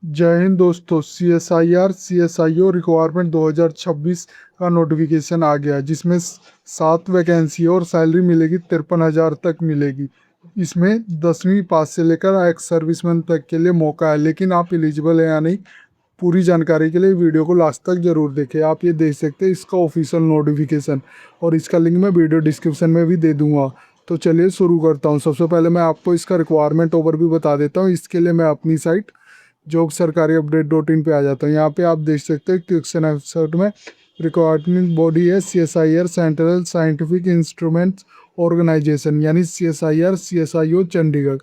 जय हिंद दोस्तों। C S I O requirement 2026 का नोटिफिकेशन आ गया जिसमें 7 वैकेंसी और सैलरी मिलेगी 53,000 तक मिलेगी। इसमें 10वीं पास से लेकर एक्स सर्विसमैन तक के लिए मौका है, लेकिन आप एलिजिबल है या नहीं, पूरी जानकारी के लिए वीडियो को लास्ट तक जरूर देखें। आप ये देख सकते हैं इसका ऑफिशियल नोटिफिकेशन, और इसका लिंक मैं वीडियो डिस्क्रिप्शन में भी दे दूंगा। तो चलिए शुरू करता हूँ। सबसे पहले मैं आपको इसका रिक्वायरमेंट ओवरव्यू बता देता हूँ। इसके लिए मैं अपनी साइट जोग सरकारी अपडेट.in पे आ जाता हूँ। यहाँ पे आप देख सकते हैं क्वेश्चन एपिसोड में रिक्वायरमेंट बॉडी है CSIR central scientific instruments organisation, यानी CSIR चंडीगढ़।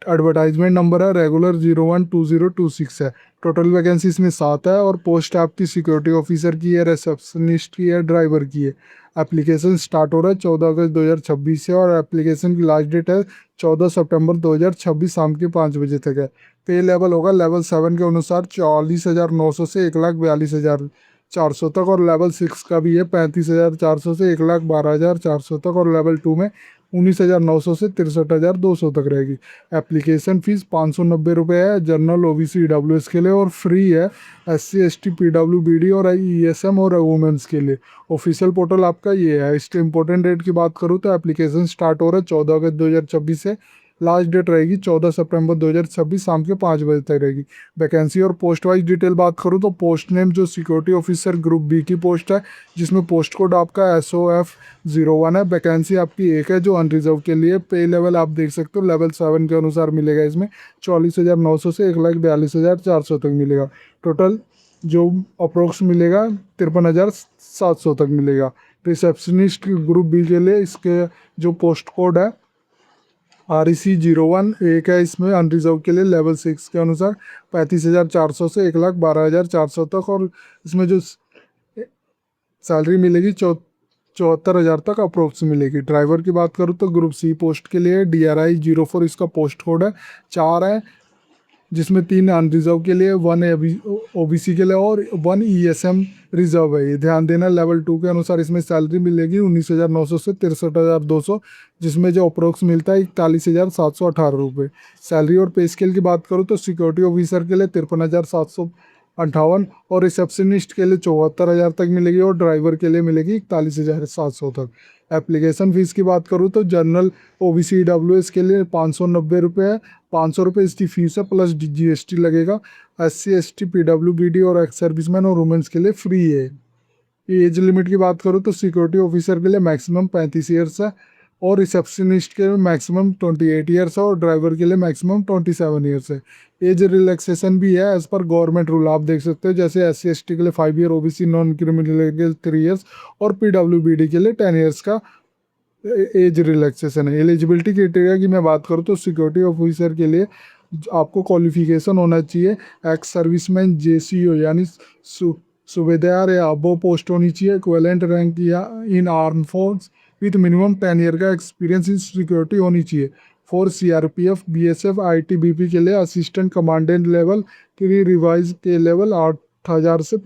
एडवर्टाइजमेंट नंबर है रेगुलर 012026 है। टोटल वैकेंसी इसमें 7 है, और पोस्ट आपकी सिक्योरिटी ऑफिसर की है, रिसेप्शनिस्ट की है, ड्राइवर की है। एप्लीकेशन स्टार्ट हो रहा है 14 अगस्त 2026 से, और एप्लीकेशन की लास्ट डेट है 14 सितंबर 2026 शाम के 5 बजे तक है। पे लेवल होगा लेवल 7 के अनुसार 44,900 से 1,42,400 तक, और लेवल 6 का भी है 35,400 से 1,12,400 तक, और लेवल 2 में 19,900 से 63,200 तक रहेगी। एप्लीकेशन फ़ीस 590 रुपये है जनरल OBC EWS के लिए, और फ्री है SC ST PWBD और ESM और वुमेंस के लिए। ऑफिशियल पोर्टल आपका ये है। इसके इंपॉर्टेंट डेट की बात करूँ तो एप्लीकेशन स्टार्ट हो रहा है 14 अगस्त 2026 से। लास्ट डेट रहेगी 14 सितंबर 2026 शाम के 5 बजे तक रहेगी। वैकेंसी और पोस्ट वाइज डिटेल बात करूँ तो पोस्ट नेम जो सिक्योरिटी ऑफिसर ग्रुप बी की पोस्ट है, जिसमें पोस्ट कोड आपका SOF01 है। वैकेंसी आपकी एक है जो अनरिजर्व के लिए। पे लेवल आप देख सकते हो लेवल 7 के अनुसार मिलेगा। इसमें 44,900 से 1,42,400 तक मिलेगा। टोटल जो अप्रोक्स मिलेगा 53,700 तक मिलेगा। रिसेप्शनिस्ट ग्रुप बी के लिए इसके जो पोस्ट कोड है REC01 एक है। इसमें अनरिजर्व के लिए लेवल 6 के अनुसार 35,400 से 1,12,400 तक, और इसमें जो सैलरी मिलेगी 74,000 तक अप्रोक्स मिलेगी। ड्राइवर की बात करूँ तो ग्रुप सी पोस्ट के लिए DRI 04 इसका पोस्ट कोड है। 4 है, जिसमें 3 अनरिजर्व के लिए, 1 OBC के लिए, और 1 ESM रिजर्व है। ये ध्यान देना। लेवल 2 के अनुसार इसमें सैलरी मिलेगी 19,900 से 63,200, जिसमें जो अप्रोक्स मिलता है 41,718 रुपये। सैलरी और पे स्केल की बात करूँ तो सिक्योरिटी ऑफिसर के लिए 53,758, और रिसेप्शनिस्ट के लिए 74,000 तक मिलेगी, और ड्राइवर के लिए मिलेगी 41,700 तक। एप्लीकेशन फ़ीस की बात करूँ तो जनरल OBC EWS के लिए 590 रुपये है। 500 रुपये इसकी फ़ीस है, प्लस GST लगेगा। SC ST PWBD और एक्स सर्विसमैन और वुमेंस के लिए फ्री है। एज लिमिट की बात करूँ तो सिक्योरिटी ऑफिसर के लिए मैक्सिमम 35 ईयर्स है, और रिसेप्शनिस्ट के लिए मैक्सिमम 28 ईयर्स है, और ड्राइवर के लिए मैक्सिमम 27 ईयर्स है। एज रिलैक्सेशन भी है एज पर गवर्नमेंट रूल। आप देख सकते हो जैसे SC ST के लिए 5 ईयर, OBC नॉन क्रिमिनल के लिए 3 ईयर्स, और PWBD के लिए 10 ईयर्स का एज रिलैक्सेशन है। एलिजिबिलिटी क्राइटेरिया की मैं बात करूँ तो सिक्योरिटी ऑफिसर के लिए आपको क्वालिफिकेशन होना चाहिए एक्स सर्विसमैन JCO, यानी सूबेदार या अबो पोस्ट होनी चाहिए। इक्विवेलेंट रैंक या इन arm force with minimum 10 year का एक्सपीरियंस इन सिक्योरिटी होनी चाहिए। फॉर CRPF BSF ITBP के लिए असिस्टेंट कमांडेंट लेवल के लिए रिवाइज के लेवल 8,000 से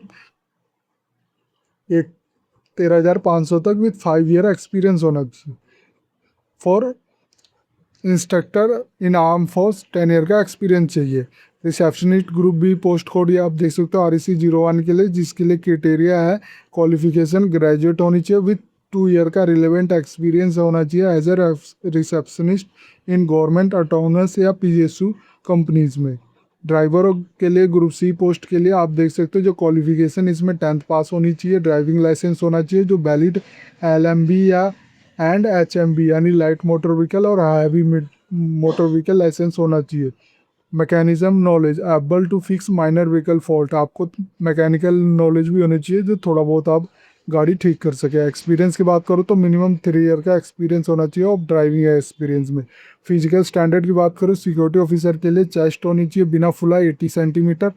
13,500 तक विथ 5 ईयर एक्सपीरियंस होना चाहिए। For instructor in arm force 10 year का एक्सपीरियंस चाहिए। Receptionist group B post code ये आप देख सकते हो REC01 के लिए, जिसके लिए क्राइटेरिया है क्वालिफिकेशन ग्रेजुएट होनी चाहिए विथ 2 ईयर का रिलेवेंट एक्सपीरियंस होना चाहिए as a receptionist in government autonomous या PSU कंपनीज में। ड्राइवरों के लिए ग्रुप सी पोस्ट के लिए आप देख सकते हो जो क्वालिफिकेशन इसमें 10th पास होनी चाहिए। ड्राइविंग लाइसेंस होना चाहिए जो वैलिड LMB या एंड HMB यानी लाइट मोटर व्हीकल और हैवी मोटर व्हीकल लाइसेंस होना चाहिए। Mechanism knowledge able to fix minor vehicle fault, आपको मैकेनिकल नॉलेज भी होनी चाहिए जो थोड़ा बहुत आप गाड़ी ठीक कर सके। एक्सपीरियंस की बात करूँ तो मिनिमम 3 ईयर का एक्सपीरियंस होना चाहिए और ड्राइविंग एक्सपीरियंस में। फिजिकल स्टैंडर्ड की बात करूँ सिक्योरिटी ऑफिसर के लिए चेस्ट होनी चाहिए बिना फुला 80 सेंटीमीटर,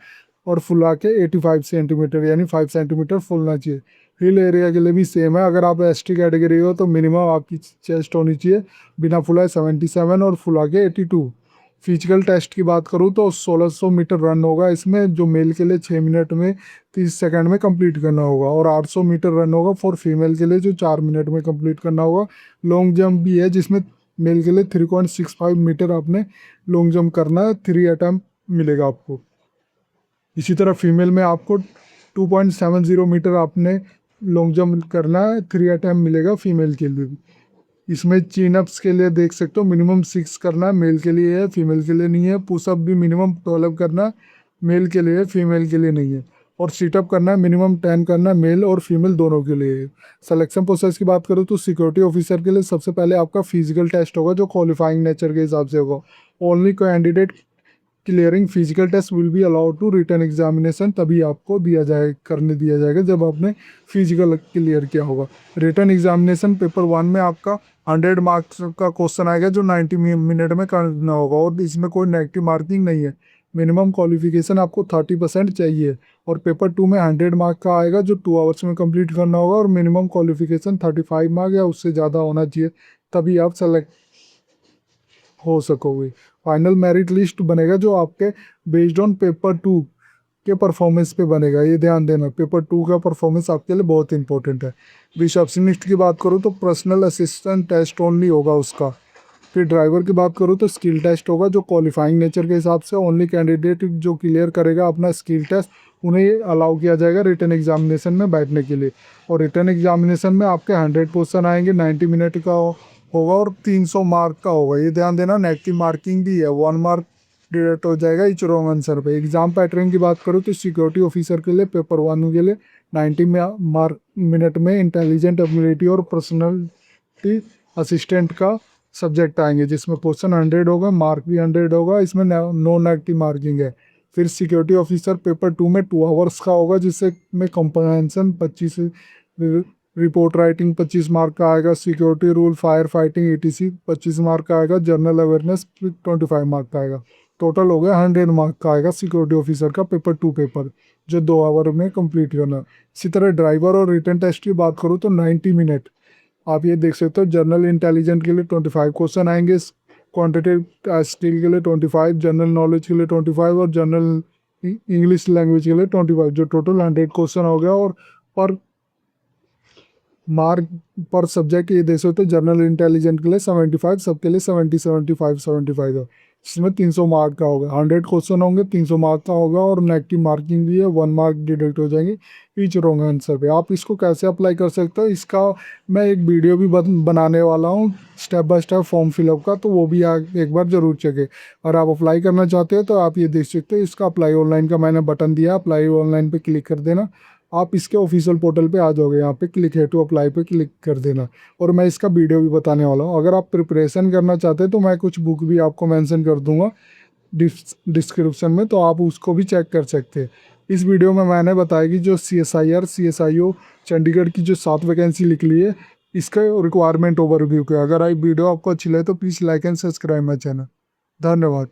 और फुला के 85 सेंटीमीटर यानी 5 सेंटीमीटर फुलना चाहिए। हिल एरिया के लिए भी सेम है। अगर आप ST कैटेगरी हो तो मिनिमम आपकी चेस्ट होनी चाहिए बिना फुलाए 77 और फुला के 82। फिजिकल टेस्ट की बात करूँ तो 1600 मीटर रन होगा इसमें, जो मेल के लिए 6 मिनट में 30 सेकंड में कंप्लीट करना होगा, और 800 मीटर रन होगा फॉर फीमेल के लिए जो 4 मिनट में कंप्लीट करना होगा। लॉन्ग जंप भी है जिसमें मेल के लिए 3.65 मीटर आपने लॉन्ग जंप करना है। 3 अटैम्प्ट मिलेगा आपको। इसी तरह फीमेल में आपको 2.70 मीटर आपने लॉन्ग जंप करना है, 3 अटैम्प मिलेगा फीमेल के लिए भी। इसमें चिन अप्स के लिए देख सकते हो मिनिमम 6 करना है, मेल के लिए है, फीमेल के लिए नहीं है। पुशअप भी मिनिमम 12 करना है, मेल के लिए है, फीमेल के लिए नहीं है। और सीटअप करना है मिनिमम 10 करना है, मेल और फीमेल दोनों के लिए है। सिलेक्शन प्रोसेस की बात करूँ तो सिक्योरिटी ऑफिसर के लिए सबसे पहले आपका फिजिकल टेस्ट होगा जो क्वालिफाइंग नेचर के हिसाब से होगा। Only candidate clearing physical test will be allowed to written examination, तभी आपको करने दिया जाएगा जब आपने फिजिकल क्लियर किया होगा। रिटर्न एग्जामिनेशन पेपर 1 में आपका 100 मार्क्स का क्वेश्चन आएगा जो 90 मिनट में करना होगा, और इसमें कोई नेगेटिव मार्किंग नहीं है। मिनिमम क्वालिफिकेशन आपको 30% चाहिए। और पेपर 2 में 100 मार्क का आएगा जो 2 आवर्स में कंप्लीट करना होगा, और मिनिमम क्वालिफिकेशन 35 मार्क या उससे ज़्यादा होना चाहिए, तभी आप सेलेक्ट हो सकोगे। फाइनल मेरिट लिस्ट बनेगा जो आपके बेस्ड ऑन पेपर 2 के परफॉर्मेंस पे बनेगा, ये ध्यान देना। पेपर 2 का परफॉर्मेंस आपके लिए बहुत इंपॉर्टेंट है। रिसेप्शनिस्ट की बात करूँ तो पर्सनल असिस्टेंट टेस्ट ओनली होगा उसका। फिर ड्राइवर की बात करूँ तो स्किल टेस्ट होगा जो क्वालिफाइंग नेचर के हिसाब से। ओनली कैंडिडेट जो क्लियर करेगा अपना स्किल टेस्ट, उन्हें अलाउ किया जाएगा रिटर्न एग्जामिनेशन में बैठने के लिए। और रिटर्न एग्जामिनेशन में आपके 100 क्वेश्चन आएंगे, 90 मिनट का होगा और 300 मार्क का होगा, ये ध्यान देना। नेगेटिव मार्किंग भी है, 1 मार्क डिडक्ट हो जाएगा इच रॉन्ग आंसर पे। एग्जाम पैटर्न की बात करूँ तो सिक्योरिटी ऑफिसर के लिए पेपर 1 के लिए 90 मिनट में इंटेलिजेंट एबिलिटी और पर्सनलिटी असिस्टेंट का सब्जेक्ट आएंगे, जिसमें क्वेश्चन 100 होगा, मार्क भी 100 होगा, इसमें नो नेगेटिव मार्किंग है। फिर सिक्योरिटी ऑफिसर पेपर 2 में 2 आवर्स का होगा, जिससे में कंप्रहेंशन 25, रिपोर्ट राइटिंग 25 मार्क का आएगा, security rule, fire fighting ETC 25 mark का आएगा, जनरल अवेयरनेस 25 मार्क का आएगा। टोटल हो गया 100 मार्क का आएगा सिक्योरिटी ऑफिसर का पेपर 2 पेपर, जो 2 आवर में कंप्लीट करना। इसी तरह ड्राइवर और रिटर्न टेस्ट की बात करूँ तो 90 मिनट आप ये देख सकते हो। जनरल इंटेलिजेंट के लिए 25 क्वेश्चन आएंगे, क्वान्टिटेटिव स्किल के लिए 25, जनरल नॉलेज के लिए 25 और जनरल इंग्लिश लैंग्वेज के लिए 25, जो टोटल 100 क्वेश्चन हो गया। और पर मार्क पर सब्जेक्ट ये देख सकते हो, जनरल इंटेलिजेंट के लिए 75, सबके लिए 70, 75, 75 है। इसमें 300 मार्क का होगा, 100 क्वेश्चन होंगे, 300 मार्क का होगा, और नेगेटिव मार्किंग भी है, 1 मार्क डिडक्ट हो जाएंगे ईच रॉन्ग आंसर पे। आप इसको कैसे अप्लाई कर सकते हो, इसका मैं एक वीडियो भी बनाने वाला हूँ step by step form fill up का, तो वो भी एक बार ज़रूर चेके। और आप अप्लाई करना चाहते हो तो आप ये देख सकते हो, इसका अप्लाई ऑनलाइन का मैंने बटन दिया, अप्लाई ऑनलाइन पे क्लिक कर देना। आप इसके ऑफिशियल पोर्टल पे आ जाओगे, यहाँ पे क्लिक है टू अप्लाई पे क्लिक कर देना। और मैं इसका वीडियो भी बताने वाला हूँ। अगर आप प्रिपरेशन करना चाहते हैं तो मैं कुछ बुक भी आपको मेंशन कर दूंगा डिस्क्रिप्शन में, तो आप उसको भी चेक कर सकते हैं। इस वीडियो में मैंने बताया कि जो CSIR CSIO चंडीगढ़ की जो 7 वैकेंसी निकली है, इसका रिक्वायरमेंट ओवरव्यू किया। अगर आई वीडियो आपको अच्छी लगे तो please like and subscribe my channel. धन्यवाद।